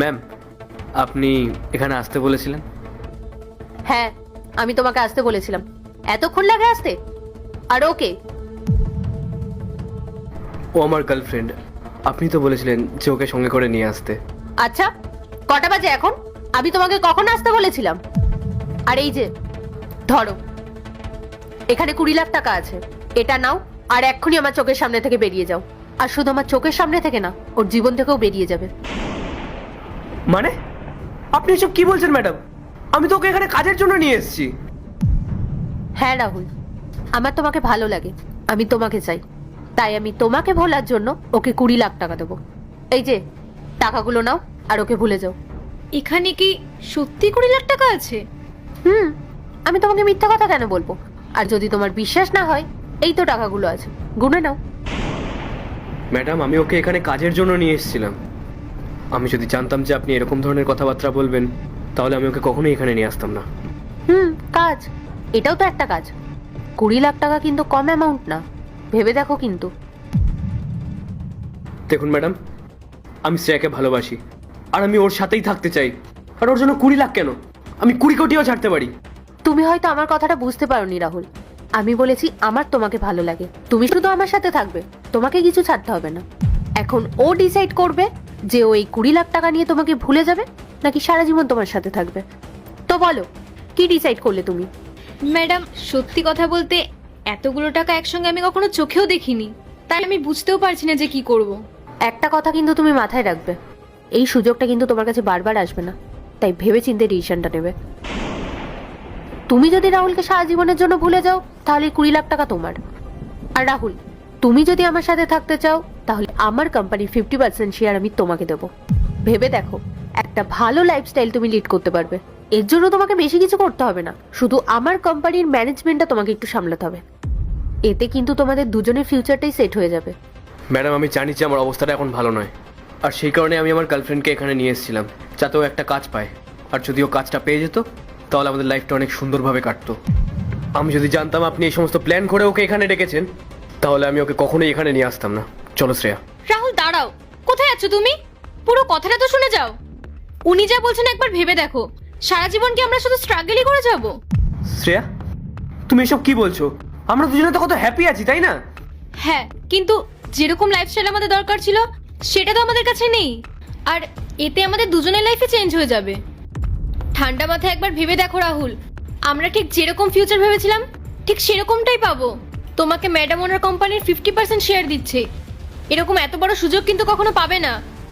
Ma'am, আপনি এখানে আসতে বলেছিলেন? হ্যাঁ, আমি তোমাকে আসতে বলেছিলাম। এতক্ষণ লাগে আসতে? আর ওকে? ও আমার গার্লফ্রেন্ড। আপনি তো বলেছিলেন যে ওকে সঙ্গে করে নিয়ে আসতে। আচ্ছা, কটা বাজে এখন? আমি তোমাকে কখন আসতে বলেছিলাম? আর এই যে ধরো, এখানে 20 লাখ টাকা আছে, এটা নাও আর এক্ষুনি আমার চোখের সামনে থেকে বেরিয়ে যাও। আর শুধু আমার চোখের সামনে থেকে না, ওর জীবন থেকেও বেরিয়ে যাবে। মানে আপনি এসব কি বলছেন ম্যাডাম? আমি তো ওকে এখানে কাজের জন্য নিয়ে এসেছি। হ্যাঁ রাহুল, আমার তোমাকে ভালো লাগে, আমি তোমাকে চাই, তাই আমি তোমাকে ভোলার জন্য ওকে 20 লাখ টাকা দেবো। এই যে টাকাগুলো নাও আর ওকে ভুলে যাও। এখানে কি সত্যি 20 লাখ টাকা আছে? আমি তোমাকে মিথ্যা কথা কেন বলবো? আর যদি তোমার বিশ্বাস না হয়, এই তো টাকাগুলো আছে, গুনে নাও। ম্যাডাম, আমি ওকে এখানে কাজের জন্য নিয়ে এসেছিলাম। আমি যদি জানতাম যে আপনি এরকম ধরনের কথাবার্তা বলবেন, তাহলে আমি ওকে কখনোই এখানে নিয়ে আসতাম না। কাজ, এটাও তো একটা কাজ। 20 লাখ টাকা কিন্তু কম অ্যামাউন্ট না, ভেবে দেখো কিন্তু। দেখুন ম্যাডাম, আমি শ্রেয়াকে ভালোবাসি আর আমি ওর সাথেই থাকতে চাই। আর ওর জন্য 20 লাখ কেন, আমি 20 কোটিও ছাড়তে পারি। তুমি হয়তো আমার কথাটা বুঝতে পারোনি রাহুল। আমি বলেছি আমার তোমাকে ভালো লাগে, তুমি শুধু আমার সাথে থাকবে, তোমাকে কিছু ছাড়তে হবে না। এখন ও ডিসাইড করবে যে ও এই 20 লাখ টাকা নিয়ে তোমাকে ভুলে যাবে নাকি সারা জীবন তোমার সাথে থাকবে। তো বলো, কি ডিসাইড করলে তুমি? ম্যাডাম, সত্যি কথা বলতে এতগুলো টাকা একসঙ্গে আমি কখনো চোখেও দেখিনি, তাই আমি বুঝতেও পারছি না যে কি করব। একটা কথা কিন্তু তুমি মাথায় রাখবে, এই সুযোগটা কিন্তু তোমার কাছে বারবার আসবে না, তাই ভেবে চিন্তে ডিসিশনটা নেবে। তুমি যদি রাহুলকে সারা জীবনের জন্য ভুলে যাও, তাহলে 20 লাখ টাকা তোমার। আর রাহুল, তুমি যদি আমার সাথে থাকতে চাও, তাহলে আমার কোম্পানির 50% শেয়ার আমি তোমাকে দেবো। ভেবে দেখো, একটা ভালো লাইফস্টাইল তুমি লিড করতে পারবে। এর জন্য তোমাকে বেশি কিছু করতে হবে না, শুধু আমার কোম্পানির ম্যানেজমেন্টটা তোমাকে একটু সামলাতে হবে। এতে কিন্তু তোমাদের দুজনের ফিউচারটাই সেট হয়ে যাবে। ম্যাডাম, আমি জানি যে আমার অবস্থাটা এখন ভালো নয়, আর সেই কারণে আমি আমার গার্লফ্রেন্ডকে এখানে নিয়ে এসেছিলাম, যাতে ও একটা কাজ পায়। আর যদি ও কাজটা পেয়ে যেত, তাহলে আমাদের লাইফটা অনেক সুন্দরভাবে কাটতো। আমি যদি জানতাম আপনি এই সমস্ত প্ল্যান করে ওকে এখানে ডেকেছেন, তাহলে আমি ওকে কখনোই এখানে নিয়ে আসতাম না। চলো শ্রেয়া। রাহুল দাঁড়াও, কোথায় আছো তুমি? পুরো কথাটা তো শুনে যাও। উনি যা বলছেন একবার ভেবে দেখো, সারা জীবন কি আমরা শুধু স্ট্রাগলই করে যাব? শ্রেয়া, তুমি এসব কি বলছো? আমরা দুজনে তো কত হ্যাপি আছি, তাই না? হ্যাঁ, কিন্তু যেরকম লাইফস্টাইল আমাদের দরকার ছিল সেটা তো আমাদের কাছে নেই। আর এতে আমাদের দুজনের লাইফে চেঞ্জ হয়ে যাবে। ঠান্ডা মাথায় একবার ভেবে দেখো রাহুল, আমরা ঠিক যেরকম ফিউচার ভেবেছিলাম ঠিক সেরকমটাই পাবো। তোমাকে ম্যাডাম ওনার কোম্পানির 50% শেয়ার দিচ্ছে, এরকম এত বড় সুযোগ কিন্তু কখনো পাবে না।